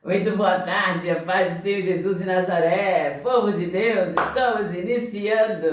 Muito boa tarde, a paz do Senhor Jesus de Nazaré, povo de Deus, estamos iniciando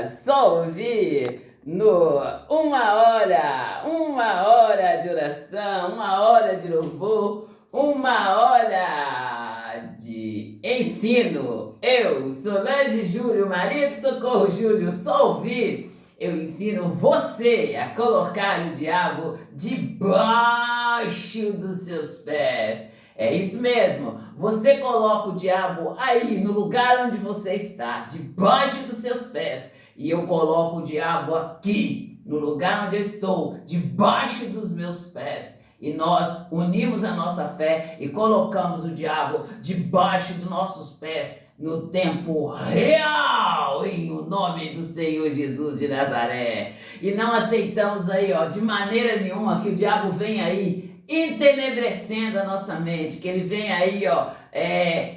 Só Ouvir no uma hora de oração, uma hora de louvor, uma hora de ensino. Eu, Solange Júlio, Maria de Socorro Júlio, Só Ouvir. Eu ensino você a colocar o diabo debaixo dos seus pés. É isso mesmo, você coloca o diabo aí no lugar onde você está, debaixo dos seus pés, e eu coloco o diabo aqui, no lugar onde eu estou, debaixo dos meus pés, e nós unimos a nossa fé e colocamos o diabo debaixo dos nossos pés, no tempo real, em o nome do Senhor Jesus de Nazaré. E não aceitamos aí, de maneira nenhuma que o diabo venha aí entenebrecendo a nossa mente, que ele vem aí,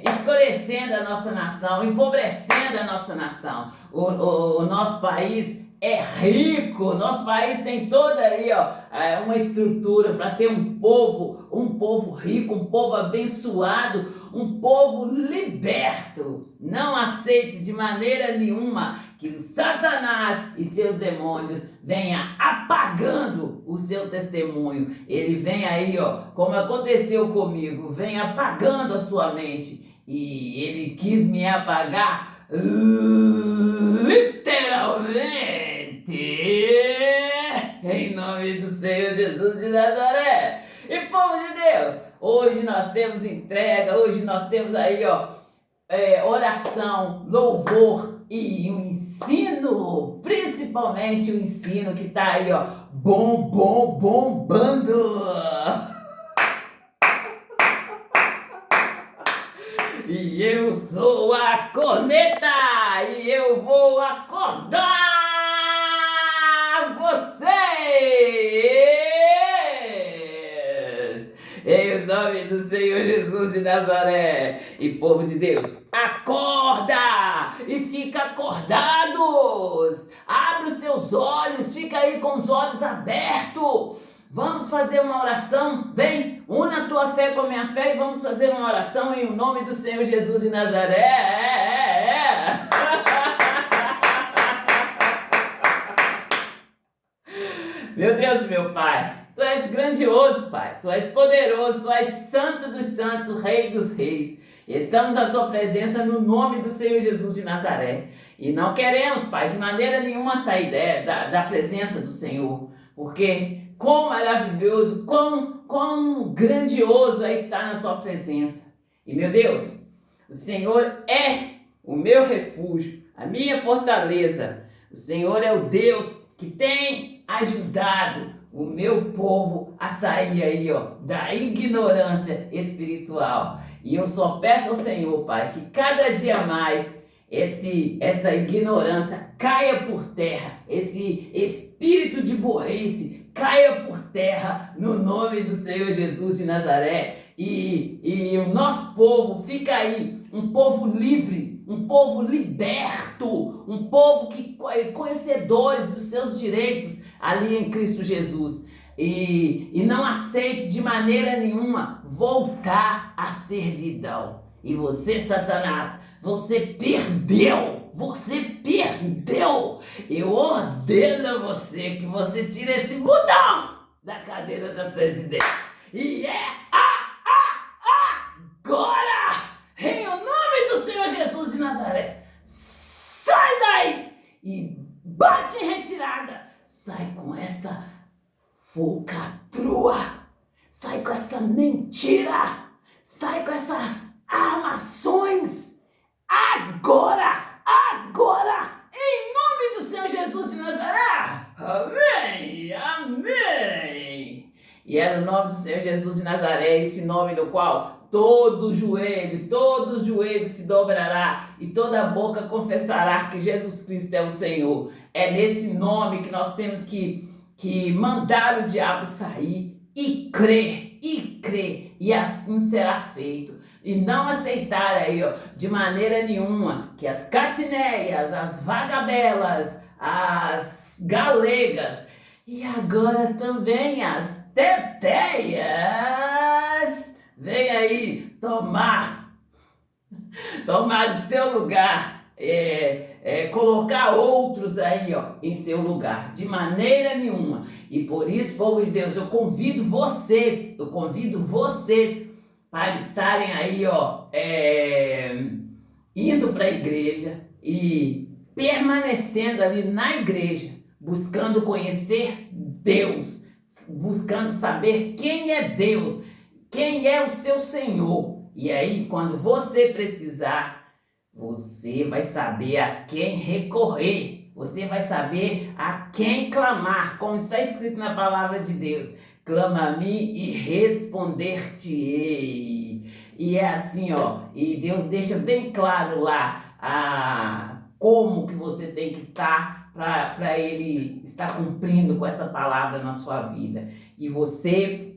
escurecendo a nossa nação, empobrecendo a nossa nação. O nosso país é rico, nosso país tem toda aí, uma estrutura para ter um povo rico, um povo abençoado, um povo liberto. Não aceite de maneira nenhuma que o Satanás e seus demônios venha apagando o seu testemunho. Ele vem aí, como aconteceu comigo, vem apagando a sua mente. E ele quis me apagar literalmente, em nome do Senhor Jesus de Nazaré. E povo de Deus, hoje nós temos entrega, hoje nós temos aí, oração, louvor e um ensino, principalmente o ensino que tá aí, bombando. E eu sou a corneta e eu vou acordar vocês em nome do Senhor Jesus de Nazaré. E povo de Deus, acorda e fica acordados, abre os seus olhos, fica aí com os olhos abertos. Vamos fazer uma oração, vem, una a tua fé com a minha fé e vamos fazer uma oração em nome do Senhor Jesus de Nazaré. Meu Deus, meu Pai, Tu és grandioso, Pai, Tu és poderoso, Tu és santo dos santos, Rei dos reis. Estamos à Tua presença no nome do Senhor Jesus de Nazaré. E não queremos, Pai, de maneira nenhuma sair da presença do Senhor, porque quão maravilhoso, quão grandioso é estar na Tua presença. E meu Deus, o Senhor é o meu refúgio, a minha fortaleza. O Senhor é o Deus que tem ajudado o meu povo a sair aí, da ignorância espiritual. E eu só peço ao Senhor, Pai, que cada dia mais essa ignorância caia por terra, esse espírito de burrice caia por terra no nome do Senhor Jesus de Nazaré. E o nosso povo fica aí, um povo livre, um povo liberto, um povo que conhecedores dos seus direitos ali em Cristo Jesus. E não aceite de maneira nenhuma voltar à servidão. E você, Satanás, você perdeu! Você perdeu! Eu ordeno a você que você tire esse botão da cadeira da presidência. E é agora! Em nome do Senhor Jesus de Nazaré, sai daí e bate em retirada. Sai com essa falcatrua, sai com essa mentira, sai com essas armações. Agora, em nome do Senhor Jesus de Nazaré. Amém, amém. E é no nome do Senhor Jesus de Nazaré, esse nome no qual todo joelho se dobrará e toda boca confessará que Jesus Cristo é o Senhor. É nesse nome que nós temos que mandar o diabo sair e crer, e assim será feito. E não aceitar aí, de maneira nenhuma, que as catineias, as vagabelas, as galegas e agora também as teteias venham aí tomar o seu lugar, colocar outros aí, ó, em seu lugar, de maneira nenhuma. E por isso, povo de Deus, eu convido vocês para estarem aí, ó, indo para a igreja e permanecendo ali na igreja, buscando conhecer Deus, buscando saber quem é Deus, quem é o seu Senhor. E aí, quando você precisar, você vai saber a quem recorrer, você vai saber a quem clamar, como está escrito na palavra de Deus: clama a mim e responder-te-ei. E é assim, ó, e Deus deixa bem claro lá como que você tem que estar para Ele estar cumprindo com essa palavra na sua vida. E você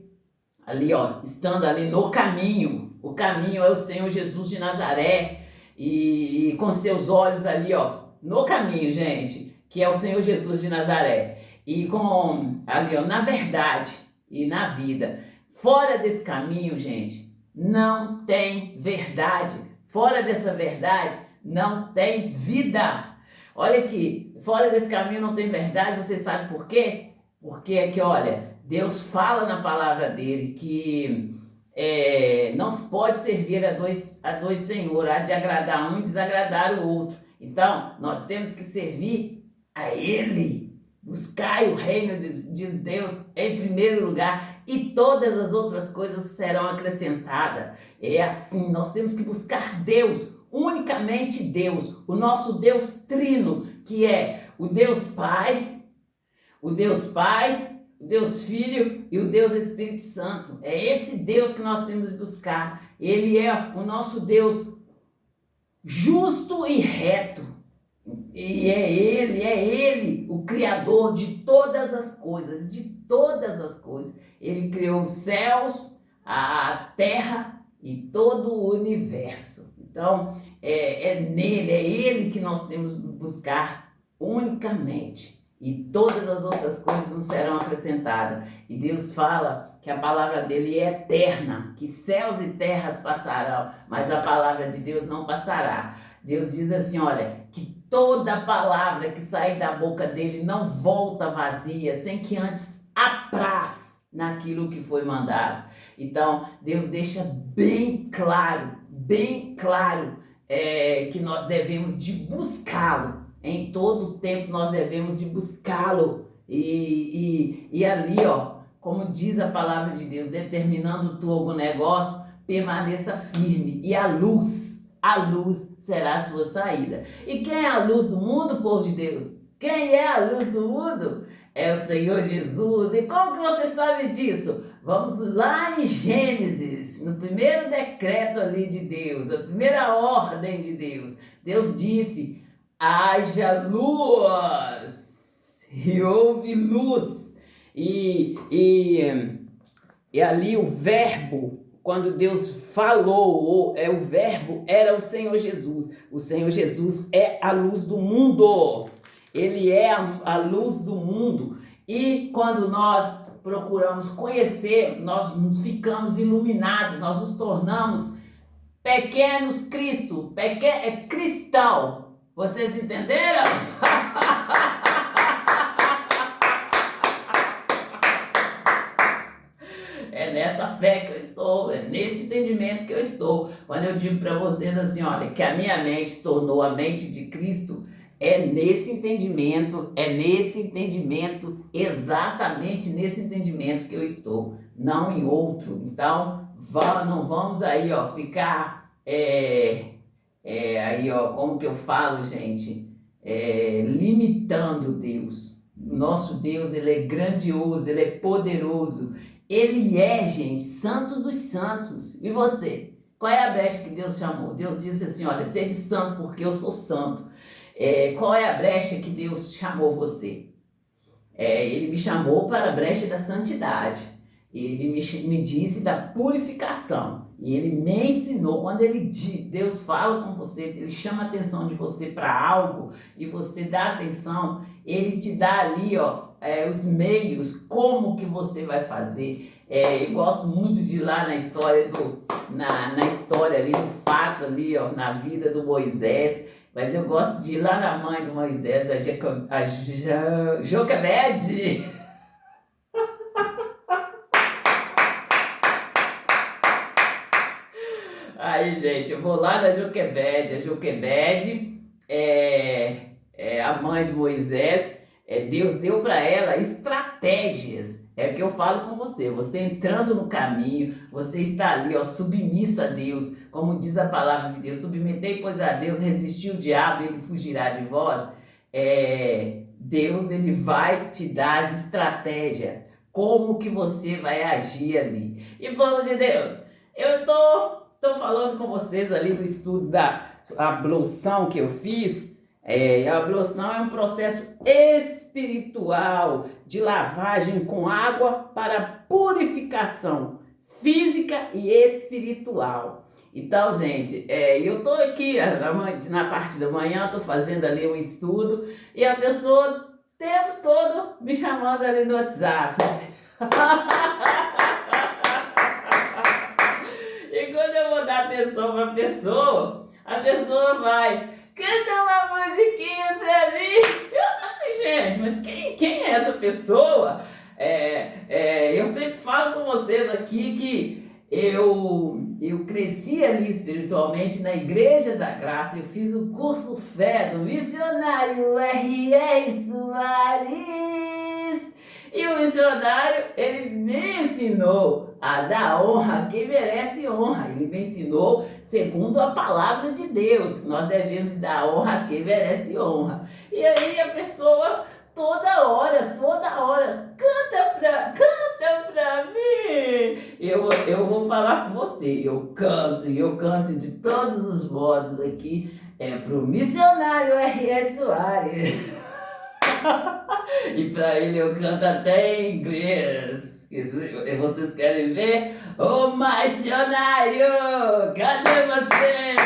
ali, ó, estando ali no caminho, o caminho é o Senhor Jesus de Nazaré, e com seus olhos ali, ó, no caminho, gente, que é o Senhor Jesus de Nazaré, e com ali, ó, na verdade e na vida. Fora desse caminho, gente, não tem verdade. Fora dessa verdade, não tem vida. Olha aqui, fora desse caminho não tem verdade. Você sabe por quê? Porque é que, olha, Deus fala na palavra dele que não se pode servir a dois senhores, há de agradar um e desagradar o outro. Então, nós temos que servir a Ele, buscar o reino de Deus em primeiro lugar, e todas as outras coisas serão acrescentadas. É assim, nós temos que buscar Deus, unicamente Deus, o nosso Deus trino, que é o Deus Pai, o Deus Filho e o Deus Espírito Santo. É esse Deus que nós temos que buscar. Ele é o nosso Deus justo e reto. E é Ele o Criador de todas as coisas, Ele criou os céus, a terra e todo o universo. Então, nele, é Ele que nós temos que buscar unicamente. E todas as outras coisas nos serão acrescentadas. E Deus fala que a palavra dele é eterna, que céus e terras passarão, mas a palavra de Deus não passará. Deus diz assim, olha, que toda palavra que sair da boca dele não volta vazia, sem que antes apraz naquilo que foi mandado. Então, Deus deixa bem claro, que nós devemos de buscá-lo. Em todo o tempo nós devemos de buscá-lo. E ali, ó, como diz a palavra de Deus, determinando tu algum negócio, permaneça firme. E a luz será a sua saída. E quem é a luz do mundo, povo de Deus? Quem é a luz do mundo? É o Senhor Jesus. E como que você sabe disso? Vamos lá em Gênesis, no primeiro decreto ali de Deus, a primeira ordem de Deus. Deus disse: haja luz, e houve luz. E ali o verbo, quando Deus falou, o verbo era o Senhor Jesus. O Senhor Jesus é a luz do mundo. Ele é a luz do mundo. E quando nós procuramos conhecer, nós ficamos iluminados, nós nos tornamos pequenos Cristo, cristal. Vocês entenderam? É nessa fé que eu estou, é nesse entendimento que eu estou. Quando eu digo para vocês assim, olha, que a minha mente se tornou a mente de Cristo, é nesse entendimento, exatamente nesse entendimento que eu estou, não em outro. Então, não vamos aí, ó, ficar... aí, ó, como que eu falo, gente? Limitando Deus. Nosso Deus, ele é grandioso, ele é poderoso. Ele é, gente, santo dos santos. E você? Qual é a brecha que Deus chamou? Deus disse assim, olha, sede santo porque eu sou santo. Qual é a brecha que Deus chamou você? Ele me chamou para a brecha da santidade. Ele me disse da purificação. E ele me ensinou, quando Deus fala com você, ele chama a atenção de você para algo e você dá atenção, ele te dá ali, ó, os meios, como que você vai fazer. Eu gosto muito de ir lá na história na história ali, no fato ali, ó, na vida do Moisés. Mas eu gosto de ir lá na mãe do Moisés, a Joquebede. Aí, gente, eu vou lá na Joquebede. A Joquebede é a mãe de Moisés. Deus deu para ela estratégias. É o que eu falo com você. Você entrando no caminho, você está ali, ó, submissa a Deus. Como diz a palavra de Deus: submetei, pois, a Deus, resistir o diabo, ele fugirá de vós. Deus, ele vai te dar as estratégias. Como que você vai agir ali. E, povo de Deus, eu tô falando com vocês ali do estudo da ablução que eu fiz. A ablução é um processo espiritual de lavagem com água para purificação física e espiritual. Então, gente, eu tô aqui na parte da manhã, tô fazendo ali um estudo e a pessoa o tempo todo me chamando ali no WhatsApp. E quando eu vou dar atenção para a pessoa vai: canta uma musiquinha pra mim. Eu tô assim, gente, mas quem é essa pessoa? Eu sempre falo com vocês aqui que eu cresci ali espiritualmente na Igreja da Graça. Eu fiz o curso fé do missionário R.R. Soares. E o missionário, ele me ensinou a dar honra a quem merece honra. Ele me ensinou segundo a palavra de Deus, que nós devemos dar honra a quem merece honra. E aí a pessoa toda hora, canta pra mim. Eu vou falar com você, eu canto de todos os modos aqui, pro missionário R.S. Soares. E pra ele eu canto até em inglês. Vocês querem ver? Ô missionário, cadê você?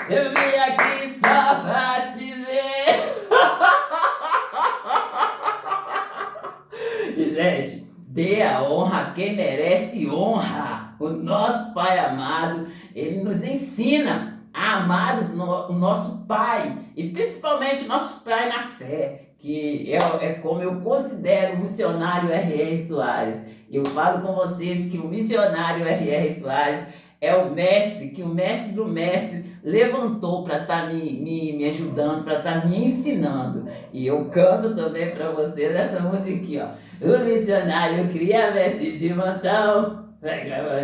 Eu vim aqui só pra te ver. E, gente, dê a honra a quem merece honra. O nosso Pai amado, ele nos ensina a amar o nosso Pai, e principalmente o nosso Pai na fé, que é como eu considero o missionário R.R. Soares. Eu falo com vocês que o missionário R.R. Soares é o mestre, que o mestre do mestre levantou para estar me ajudando, para estar me ensinando. E eu canto também para vocês essa musiquinha, ó. O missionário cria mestre de montão,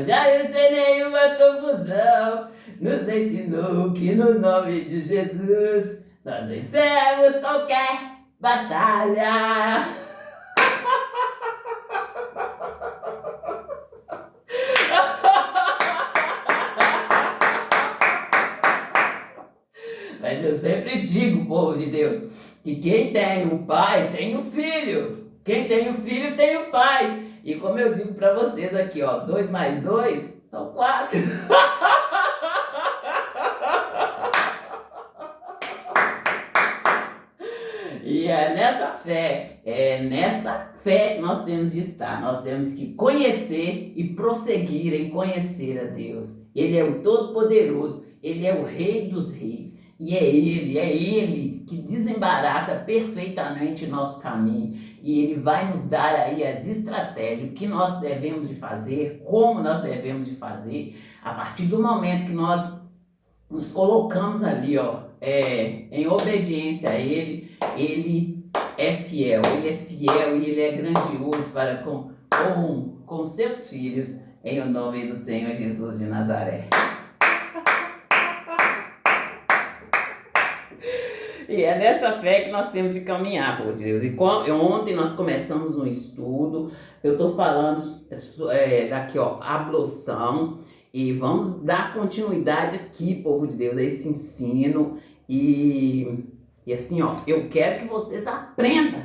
já eu sem nenhuma confusão, nos ensinou que no nome de Jesus nós vencemos qualquer batalha. Mas eu sempre digo, povo de Deus, que quem tem o pai tem o filho. Quem tem o filho tem o pai. E como eu digo para vocês aqui, ó, 2 mais 2 são 4. E é nessa fé que nós temos de estar. Nós temos que conhecer e prosseguir em conhecer a Deus. Ele é o Todo-Poderoso, Ele é o Rei dos Reis. E é Ele que desembaraça perfeitamente o nosso caminho. E Ele vai nos dar aí as estratégias, o que nós devemos de fazer, como nós devemos de fazer, a partir do momento que nós nos colocamos ali, ó, em obediência a Ele. Ele é fiel e Ele é grandioso para com seus filhos, em o nome do Senhor Jesus de Nazaré. E é nessa fé que nós temos de caminhar, por Deus. E ontem nós começamos um estudo, eu estou falando daqui, ó, ablução, e vamos dar continuidade aqui, povo de Deus, a esse ensino. E assim, ó, eu quero que vocês aprendam.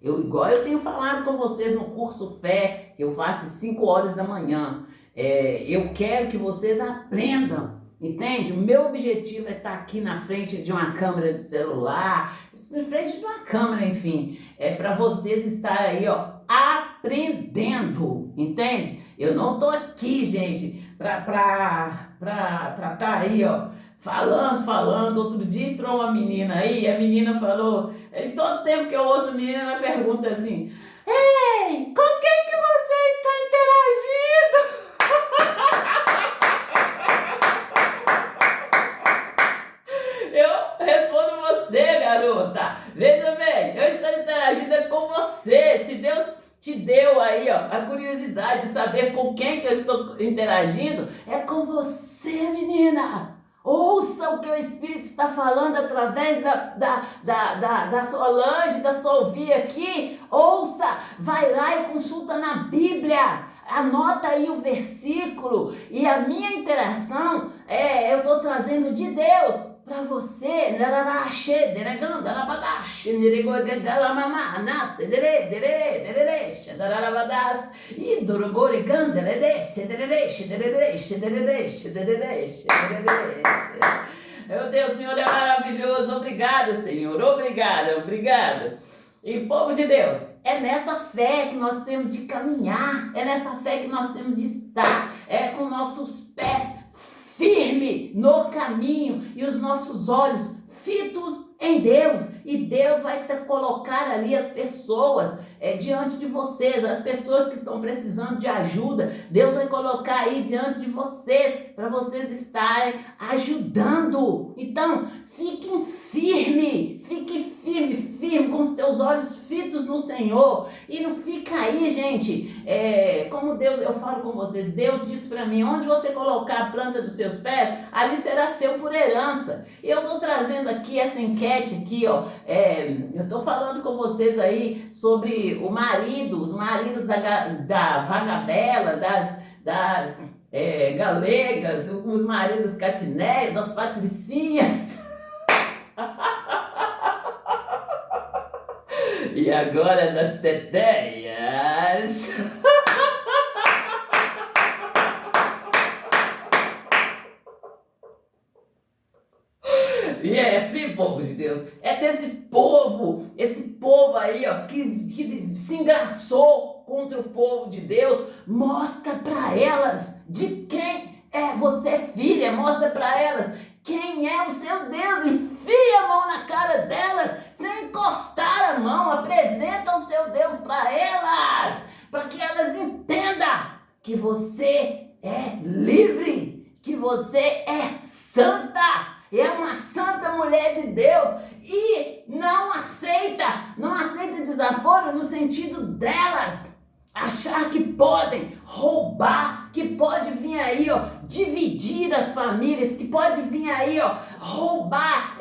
Igual eu tenho falado com vocês no curso Fé, que eu faço às 5 horas da manhã. Eu quero que vocês aprendam. Entende? O meu objetivo é estar aqui na frente de uma câmera de celular, na frente de uma câmera, enfim. É para vocês estarem aí, ó, aprendendo. Entende? Eu não tô aqui, gente, pra tá aí, ó, falando. Outro dia entrou uma menina aí, e a menina falou, em todo tempo que eu ouço a menina pergunta assim, ei, com quem que você está interagindo? Eu respondo você, garota. Veja bem, eu estou interagindo com você. Se Deus te deu aí, ó, a curiosidade de saber com quem que eu estou interagindo, é com você, menina. Ouça o que o Espírito está falando através da Solange, da Solvi aqui. Ouça, vai lá e consulta na Bíblia. Anota aí o versículo. E a minha interação eu estou trazendo de Deus para você. Meu Deus, o Senhor é maravilhoso. Obrigado, Senhor. Obrigado. E povo de Deus, é nessa fé que nós temos de caminhar, é nessa fé que nós temos de estar, é com nossos pés firmes no caminho e os nossos olhos fitos em Deus. E Deus vai colocar ali as pessoas diante de vocês, as pessoas que estão precisando de ajuda. Deus vai colocar aí diante de vocês, para vocês estarem ajudando. Então, fique firme com os teus olhos fitos no Senhor. E não fica aí, gente, como Deus, eu falo com vocês, Deus disse para mim, onde você colocar a planta dos seus pés, ali será seu por herança. E eu estou trazendo aqui essa enquete aqui, ó, eu estou falando com vocês aí sobre os maridos da Vagabela, das galegas, os maridos catineiros, das patricinhas. E agora das teteias. E é assim, povo de Deus, é desse povo, esse povo aí, ó, que se engraçou contra o povo de Deus. Mostra para elas de quem você é filha, mostra para elas quem é o seu Deus. Enfia a mão na cara delas, sem encostar a mão, apresenta o seu Deus para elas, para que elas entendam que você é livre, que você é santa. É uma santa mulher de Deus e não aceita desaforo no sentido delas achar que podem roubar, que pode vir aí, ó, dividir as famílias, que pode vir aí, ó, roubar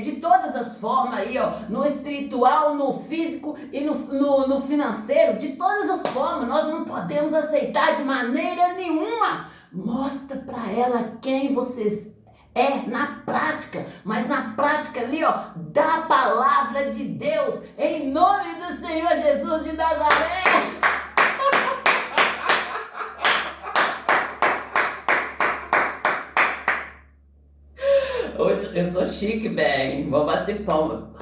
de todas as formas aí, ó, no espiritual, no físico e no financeiro, de todas as formas. Nós não podemos aceitar de maneira nenhuma. Mostra para ela quem vocês na prática, mas na prática ali, ó, da palavra de Deus, em nome do Senhor Jesus de Nazaré. Hoje eu sou chique, bem, vou bater palma.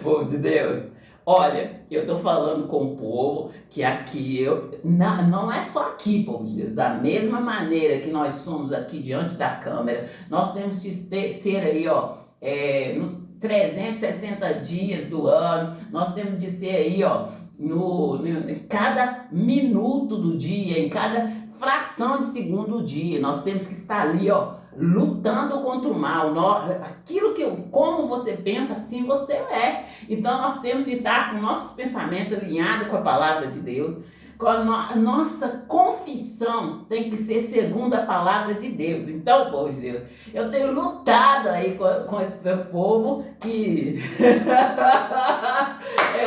Povo de Deus, olha, eu tô falando com o povo que aqui não é só aqui, povo de Deus, da mesma maneira que nós somos aqui diante da câmera, nós temos que ser aí, ó, nos 360 dias do ano, nós temos de ser aí, ó, em cada minuto do dia, em cada fração de segundo do dia, nós temos que estar ali, ó, lutando contra o mal. Como você pensa, assim você é. Então nós temos de estar com o nosso pensamento alinhado com a palavra de Deus, com a nossa confissão tem que ser segundo a palavra de Deus. Então, povo de Deus, eu tenho lutado aí com esse povo que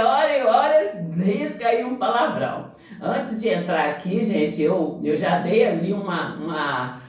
hora risca aí um palavrão. Antes de entrar aqui, gente, eu já dei ali uma